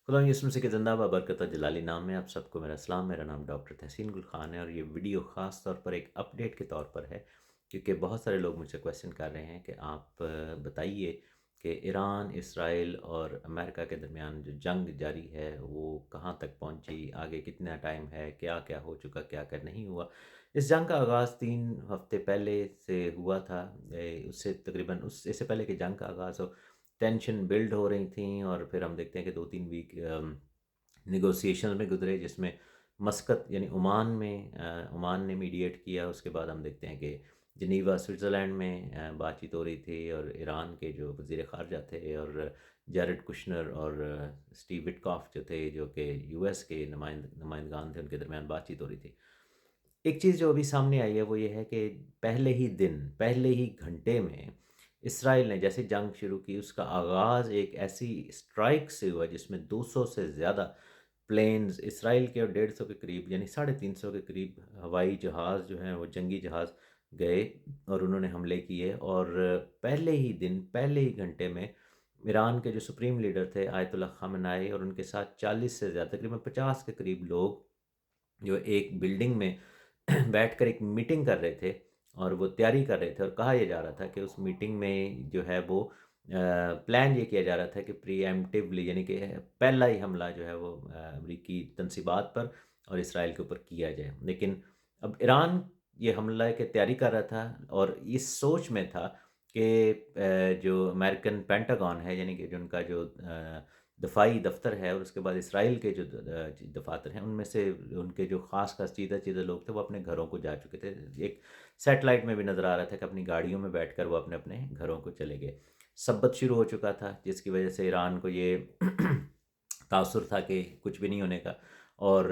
خدا یسوع مسیح کے زندہ بہ برکت جلالی نام ہے آپ سب کو میرا سلام۔ میرا نام ڈاکٹر تحسین گل خان ہے اور یہ ویڈیو خاص طور پر ایک اپڈیٹ کے طور پر ہے، کیونکہ بہت سارے لوگ مجھ سے کویسچن کر رہے ہیں کہ آپ بتائیے کہ ایران، اسرائیل اور امریکہ کے درمیان جو جنگ جاری ہے وہ کہاں تک پہنچی، آگے کتنا ٹائم ہے، کیا کیا ہو چکا، کیا کیا نہیں ہوا۔ اس جنگ کا آغاز 3 ہفتے پہلے سے ہوا تھا۔ اس سے تقریباً اس سے پہلے کہ جنگ کا آغاز ہو، ٹینشن بلڈ ہو رہی تھیں، اور پھر ہم دیکھتے ہیں کہ 2 3 ویک نیگوسیشن میں گزرے، جس میں مسقط یعنی عمان نے میڈیٹ کیا۔ اس کے بعد ہم دیکھتے ہیں کہ جنیوا سوئٹزرلینڈ میں بات چیت ہو رہی تھی، اور ایران کے جو وزیر خارجہ تھے اور جیرڈ کشنر اور اسٹیو وٹکاف جو تھے، جو کہ یو ایس کے نمائندگان تھے، ان کے درمیان بات چیت ہو رہی تھی۔ ایک چیز جو ابھی سامنے آئی ہے وہ یہ ہے کہ پہلے ہی گھنٹے میں اسرائیل نے جیسے جنگ شروع کی، اس کا آغاز ایک ایسی اسٹرائک سے ہوا جس میں 200 سے زیادہ پلینز اسرائیل کے اور 150 کے قریب یعنی 350 کے قریب ہوائی جہاز جو ہیں وہ جنگی جہاز گئے اور انہوں نے حملے کیے۔ اور پہلے ہی گھنٹے میں ایران کے جو سپریم لیڈر تھے آیت اللہ خامنائی اور ان کے ساتھ 40 سے زیادہ تقریباً 50 کے قریب لوگ جو ایک بلڈنگ میں بیٹھ کر ایک میٹنگ کر رہے تھے، اور وہ تیاری کر رہے تھے، اور کہا یہ جا رہا تھا کہ اس میٹنگ میں جو ہے وہ پلان یہ کیا جا رہا تھا کہ پری ایمپٹیولی یعنی کہ پہلا ہی حملہ جو ہے وہ امریکی تنصیبات پر اور اسرائیل کے اوپر کیا جائے۔ لیکن اب ایران یہ حملہ کی تیاری کر رہا تھا، اور اس سوچ میں تھا کہ جو امریکن پینٹاگون ہے، یعنی کہ جو ان کا جو دفاعی دفتر ہے، اور اس کے بعد اسرائیل کے جو دفاتر ہیں، ان میں سے ان کے جو خاص چیدہ لوگ تھے وہ اپنے گھروں کو جا چکے تھے۔ ایک سیٹلائٹ میں بھی نظر آ رہا تھا کہ اپنی گاڑیوں میں بیٹھ کر وہ اپنے اپنے گھروں کو چلے گئے۔ سبت شروع ہو چکا تھا، جس کی وجہ سے ایران کو یہ تاثر تھا کہ کچھ بھی نہیں ہونے کا، اور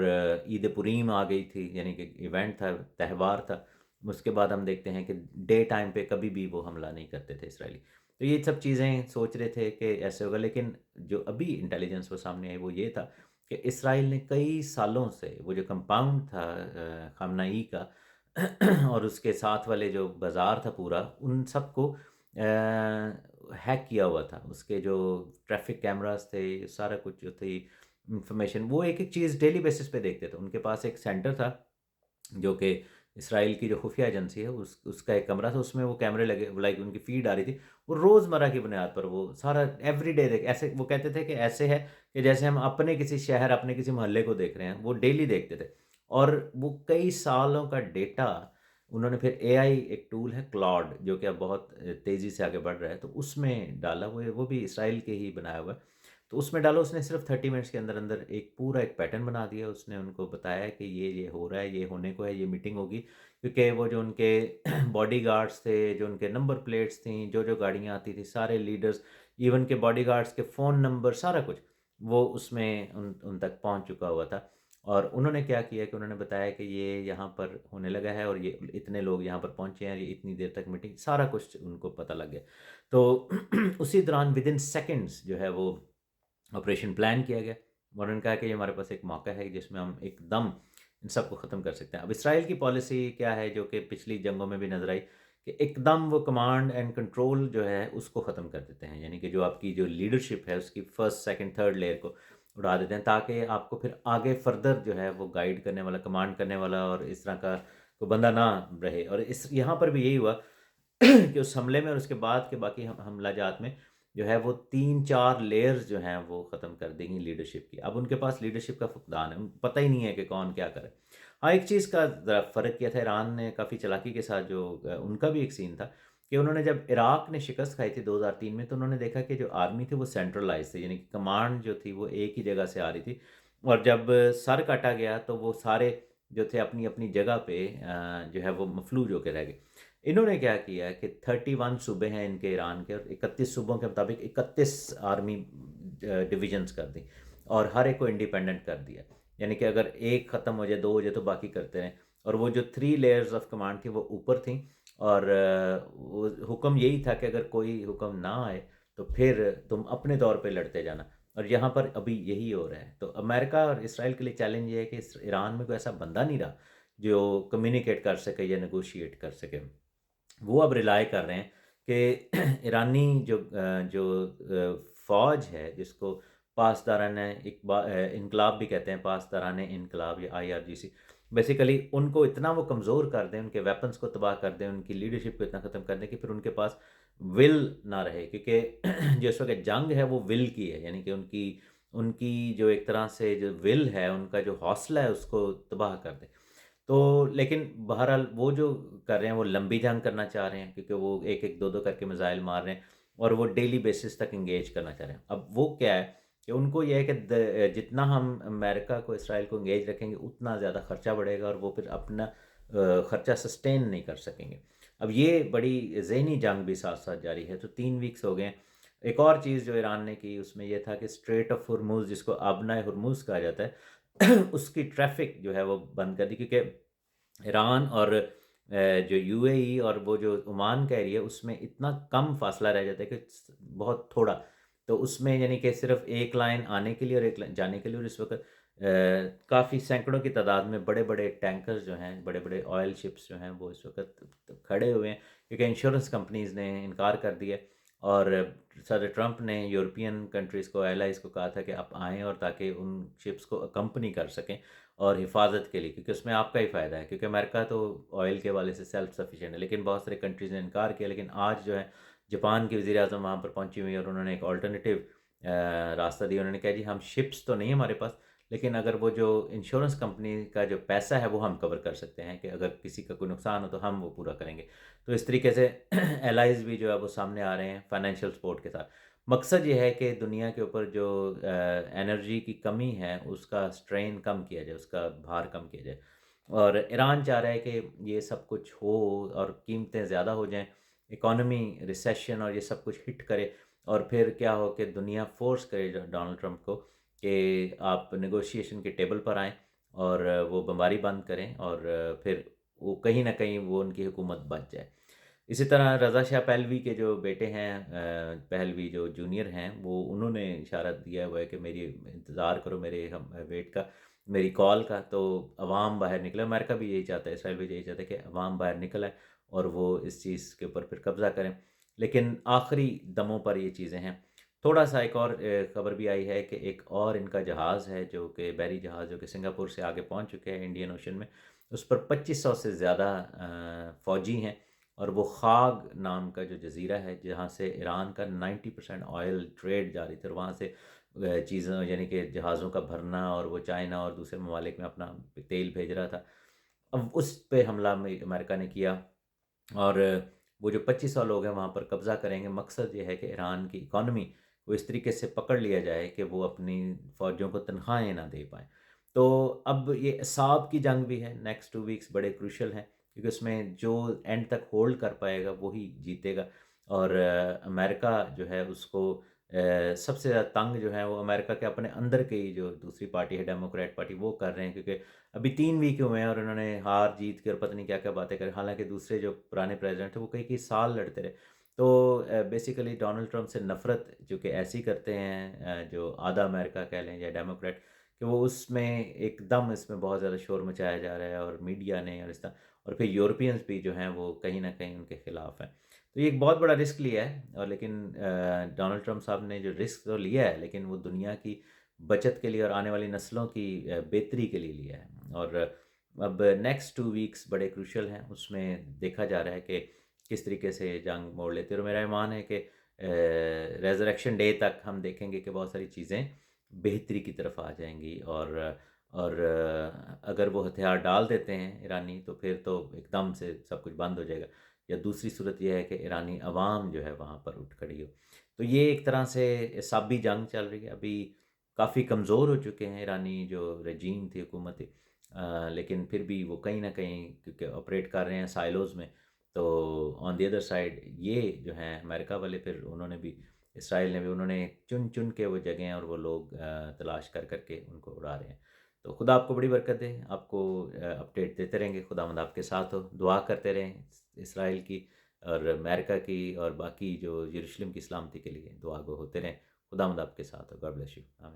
عید پریم آ گئی تھی، یعنی کہ ایونٹ تھا، تہوار تھا۔ اس کے بعد ہم دیکھتے ہیں کہ ڈے ٹائم پہ کبھی بھی وہ حملہ نہیں کرتے تھے اسرائیلی۔ تو یہ سب چیزیں سوچ رہے تھے کہ ایسے ہوگا، لیکن جو ابھی انٹیلیجنس وہ سامنے آئی وہ یہ تھا کہ اسرائیل نے کئی سالوں سے وہ جو کمپاؤنڈ تھا خامنائی کا اور اس کے ساتھ والے جو بازار تھا پورا، ان سب کو ہیک کیا ہوا تھا۔ اس کے جو ٹریفک کیمراز تھے، سارا کچھ جو تھی انفارمیشن، وہ ایک ایک چیز ڈیلی بیسس پہ دیکھتے تھے۔ ان کے پاس ایک سینٹر تھا جو کہ اسرائیل کی جو خفیہ ایجنسی ہے اس کا ایک کمرہ تھا، اس میں وہ کیمرے لگے، لائک ان کی فیڈ آ رہی تھی۔ وہ روزمرہ کی بنیاد پر وہ سارا ایوری ڈے ایسے وہ کہتے تھے کہ ایسے ہے کہ جیسے ہم اپنے کسی شہر، اپنے کسی محلے کو دیکھ رہے ہیں، وہ ڈیلی دیکھتے تھے۔ اور وہ کئی سالوں کا ڈیٹا انہوں نے پھر اے آئی ایک ٹول ہے کلاؤڈ، جو کہ اب بہت تیزی سے آگے بڑھ رہا ہے، تو اس میں ڈالا، وہ بھی اسرائیل کے ہی بنایا ہوا ہے۔ تو اس میں ڈالو، اس نے صرف 30 منٹس کے اندر اندر ایک پورا ایک پیٹرن بنا دیا۔ اس نے ان کو بتایا کہ یہ ہو رہا ہے، یہ ہونے کو ہے، یہ میٹنگ ہوگی، کیونکہ وہ جو ان کے باڈی گارڈز تھے، جو ان کے نمبر پلیٹس تھیں، جو گاڑیاں آتی تھی، سارے لیڈرز، ایون کے باڈی گارڈز کے فون نمبر، سارا کچھ وہ اس میں ان تک پہنچ چکا ہوا تھا۔ اور انہوں نے کیا کیا کہ انہوں نے بتایا کہ یہ یہاں پر ہونے لگا ہے، اور یہ اتنے لوگ یہاں پر پہنچے ہیں، یہ اتنی دیر تک میٹنگ، سارا کچھ ان کو پتہ لگ گیا۔ تو اسی دوران ودن سیکنڈز جو ہے وہ آپریشن پلان کیا گیا، اور انہوں نے کہا کہ یہ ہمارے پاس ایک موقع ہے جس میں ہم ایک دم ان سب کو ختم کر سکتے ہیں۔ اب اسرائیل کی پالیسی کیا ہے، جو کہ پچھلی جنگوں میں بھی نظر آئی، کہ ایک دم وہ کمانڈ اینڈ کنٹرول جو ہے اس کو ختم کر دیتے ہیں، یعنی کہ جو آپ کی جو لیڈرشپ ہے اس کی فرسٹ سیکنڈ تھرڈ لیئر کو اڑا دیتے ہیں، تاکہ آپ کو پھر آگے فردر جو ہے وہ گائیڈ کرنے والا، کمانڈ کرنے والا اور اس طرح کا کوئی بندہ نہ رہے۔ اور یہاں پر بھی یہی ہوا کہ اس حملے میں اور اس کے بعد کے باقی حملہ جات میں جو ہے وہ 3 4 لیئرز جو ہیں وہ ختم کر دیں گی لیڈرشپ کی۔ اب ان کے پاس لیڈرشپ کا فقدان ہے، پتہ ہی نہیں ہے کہ کون کیا کرے۔ ہاں، ایک چیز کا ذرا فرق کیا تھا، ایران نے کافی چالاکی کے ساتھ، جو ان کا بھی ایک سین تھا کہ انہوں نے جب عراق نے شکست کھائی تھی 2003 میں، تو انہوں نے دیکھا کہ جو آرمی تھی وہ سینٹرلائز تھی، یعنی کہ کمانڈ جو تھی وہ ایک ہی جگہ سے آ رہی تھی، اور جب سر کاٹا گیا تو وہ سارے جو تھے اپنی اپنی جگہ پہ جو ہے وہ مفلوج ہو کے رہ گئے۔ انہوں نے کیا کیا کہ 31 صوبے ہیں ان کے ایران کے، اور 31 صوبوں کے مطابق 31 آرمی ڈویژنز کر دی، اور ہر ایک کو انڈیپینڈنٹ کر دیا، یعنی کہ اگر ایک ختم ہو جائے، دو ہو جائے، تو باقی کرتے رہیں۔ اور وہ جو 3 لیئرز آف کمانڈ تھی وہ اوپر تھیں، اور وہ حکم یہی تھا کہ اگر کوئی حکم نہ آئے تو پھر تم اپنے طور پہ لڑتے جانا، اور یہاں پر ابھی یہی ہو رہا ہے۔ تو امریکہ اور اسرائیل کے لیے چیلنج یہ ہے کہ ایران میں کوئی ایسا بندہ نہیں رہا جو کمیونیکیٹ کر سکے یا نیگوشیٹ کر سکے۔ وہ اب ریلائی کر رہے ہیں کہ ایرانی جو فوج ہے، جس کو پاسداران انقلاب بھی کہتے ہیں، پاسداران انقلاب یا IRGC، بیسیکلی ان کو اتنا وہ کمزور کر دیں، ان کے ویپنز کو تباہ کر دیں، ان کی لیڈرشپ کو اتنا ختم کر دیں کہ پھر ان کے پاس ول نہ رہے، کیونکہ جو اس وقت جنگ ہے وہ ول کی ہے، یعنی کہ ان کی جو ایک طرح سے جو ول ہے، ان کا جو حوصلہ ہے اس کو تباہ کر دیں۔ تو لیکن بہرحال وہ جو کر رہے ہیں وہ لمبی جنگ کرنا چاہ رہے ہیں، کیونکہ وہ ایک ایک دو دو کر کے میزائل مار رہے ہیں، اور وہ ڈیلی بیسس تک انگیج کرنا چاہ رہے ہیں۔ اب وہ کیا ہے کہ ان کو یہ ہے کہ جتنا ہم امریکہ کو، اسرائیل کو انگیج رکھیں گے اتنا زیادہ خرچہ بڑھے گا، اور وہ پھر اپنا خرچہ سسٹین نہیں کر سکیں گے۔ اب یہ بڑی ذہنی جنگ بھی ساتھ ساتھ جاری ہے، تو 3 ویکس ہو گئے ہیں۔ ایک اور چیز جو ایران نے کی اس میں یہ تھا کہ اسٹریٹ آف ہرموز، جس کو آبنائے ہرموز کہا جاتا ہے، اس کی ٹریفک جو ہے وہ بند کر دی، کیونکہ ایران اور جو UAE اور وہ جو عمان کا ایریا، اس میں اتنا کم فاصلہ رہ جاتا ہے کہ بہت تھوڑا، تو اس میں یعنی کہ صرف ایک لائن آنے کے لیے اور ایک لائن جانے کے لیے، اور اس وقت کافی سینکڑوں کی تعداد میں بڑے بڑے ٹینکرز جو ہیں، بڑے بڑے آئل شپس جو ہیں، وہ اس وقت کھڑے ہوئے ہیں، کیونکہ انشورنس کمپنیز نے انکار کر دیا، اور صدر ٹرمپ نے یورپین کنٹریز کو، ایلائز کو کہا تھا کہ آپ آئیں، اور تاکہ ان شپس کو اکمپنی کر سکیں اور حفاظت کے لیے، کیونکہ اس میں آپ کا ہی فائدہ ہے، کیونکہ امریکہ تو آئل کے حوالے سے سیلف سفیشینٹ ہے، لیکن بہت سارے کنٹریز نے انکار کیا۔ لیکن آج جو ہے جاپان کی وزیر اعظم وہاں پر پہنچی ہوئی ہیں، اور انہوں نے ایک آلٹرنیٹیو راستہ دیا۔ انہوں نے کہا جی ہم شپس تو نہیں ہمارے پاس، لیکن اگر وہ جو انشورنس کمپنی کا جو پیسہ ہے وہ ہم کور کر سکتے ہیں، کہ اگر کسی کا کوئی نقصان ہو تو ہم وہ پورا کریں گے۔ تو اس طریقے سے ایلائز بھی جو ہے وہ سامنے آ رہے ہیں فائنینشیل سپورٹ کے ساتھ۔ مقصد یہ ہے کہ دنیا کے اوپر جو انرجی کی کمی ہے اس کا سٹرین کم کیا جائے، اس کا بھار کم کیا جائے، اور ایران چاہ رہا ہے کہ یہ سب کچھ ہو اور قیمتیں زیادہ ہو جائیں، اکانومی ریسیشن اور یہ سب کچھ ہٹ کرے، اور پھر کیا ہو کہ دنیا فورس کرے ڈونلڈ ٹرمپ کو کہ آپ نیگوشیشن کے ٹیبل پر آئیں، اور وہ بمباری بند کریں، اور پھر وہ کہیں نہ کہیں وہ ان کی حکومت بچ جائے۔ اسی طرح رضا شاہ پہلوی کے جو بیٹے ہیں، پہلوی جو جونیئر ہیں، وہ انہوں نے اشارہ دیا ہوا ہے کہ میری انتظار کرو میرے ویٹ کا، میری کال کا، تو عوام باہر نکلے۔ امریکہ بھی یہی چاہتا ہے، اسرائیل بھی یہی چاہتا ہے کہ عوام باہر نکل آئے اور وہ اس چیز کے اوپر پھر قبضہ کریں، لیکن آخری دموں پر یہ چیزیں ہیں۔ تھوڑا سا ایک اور خبر بھی آئی ہے کہ ایک اور ان کا جہاز ہے، جو کہ بحری جہاز، جو کہ سنگاپور سے آگے پہنچ چکے ہیں انڈین اوشن میں، اس پر 2500 سے زیادہ فوجی ہیں، اور وہ خاگ نام کا جو جزیرہ ہے جہاں سے ایران کا 90% آئل ٹریڈ جاری تھا، اور وہاں سے چیزوں یعنی کہ جہازوں کا بھرنا، اور وہ چائنا اور دوسرے ممالک میں اپنا تیل بھیج رہا تھا، اب اس پہ حملہ امریکہ نے کیا، اور وہ جو 2500 لوگ ہیں وہاں پر قبضہ کریں گے۔ مقصد یہ ہے کہ ایران کی اکانومی کو اس طریقے سے پکڑ لیا جائے کہ وہ اپنی فوجوں کو تنخواہیں نہ دے پائیں۔ تو اب یہ اعصاب کی جنگ بھی ہے، نیکسٹ 2 ویکس بڑے کروشل ہیں، کیونکہ اس میں جو اینڈ تک ہولڈ کر پائے گا وہی جیتے گا، اور امریکہ جو ہے اس کو سب سے زیادہ تنگ جو ہے وہ امریکہ کے اپنے اندر کے ہی جو دوسری پارٹی ہے ڈیموکریٹ پارٹی، وہ کر رہے ہیں، کیونکہ ابھی 3 ویک ہوئے ہیں اور انہوں نے ہار جیت کے اور پتہ نہیں کیا کیا باتیں کریں، حالانکہ دوسرے جو پرانے پریزیڈنٹ تھے وہ کئی کئی سال لڑتے رہے۔ تو بیسیکلی ڈونلڈ ٹرمپ سے نفرت جو کہ ایسی کرتے ہیں جو آدھا امریکہ کہہ لیں یا ڈیموکریٹ، کہ وہ اس میں ایک دم اس میں بہت زیادہ شور مچایا جا رہا ہے، اور میڈیا نے اور اس طرح، اور پھر یورپینز بھی جو ہیں وہ کہیں نہ کہیں ان کے خلاف ہیں۔ تو یہ ایک بہت بڑا رسک لیا ہے، اور لیکن ڈونلڈ ٹرمپ صاحب نے جو رسک تو لیا ہے، لیکن وہ دنیا کی بچت کے لیے اور آنے والی نسلوں کی بہتری کے لیے لیا ہے، اور اب نیکسٹ 2 ویکس بڑے کروشل ہیں، اس میں دیکھا جا رہا ہے کہ کس طریقے سے جنگ موڑ لیتے ہیں، اور میرا ایمان ہے کہ ریزریکشن ڈے تک ہم دیکھیں گے کہ بہت ساری چیزیں بہتری کی طرف آ جائیں گی، اور اگر وہ ہتھیار ڈال دیتے ہیں ایرانی، تو پھر تو ایک دم سے سب کچھ بند ہو جائے گا، یا دوسری صورت یہ ہے کہ ایرانی عوام جو ہے وہاں پر اٹھ کھڑی ہو۔ تو یہ ایک طرح سے اعصابی جنگ چل رہی ہے، ابھی کافی کمزور ہو چکے ہیں ایرانی جو رجیم تھی، حکومت تھی، لیکن پھر بھی وہ کہیں نہ کہیں کیونکہ آپریٹ کر رہے ہیں سائلوز میں، تو آن دی ادر سائڈ یہ جو ہیں امریکہ والے، پھر انہوں نے بھی، اسرائیل نے بھی، انہوں نے چن چن کے وہ جگہیں اور وہ لوگ تلاش کر کر کے ان کو اڑا رہے ہیں۔ تو خدا آپ کو بڑی برکت دے، آپ کو اپڈیٹ دیتے رہیں گے، خداوند آپ کے ساتھ ہو، دعا کرتے رہیں اسرائیل کی اور امریکہ کی اور باقی جو یروشلم کی سلامتی کے لیے دعا گو ہوتے رہیں۔ خداوند آپ کے ساتھ ہو۔ گاڈ بلیس یو، آمین۔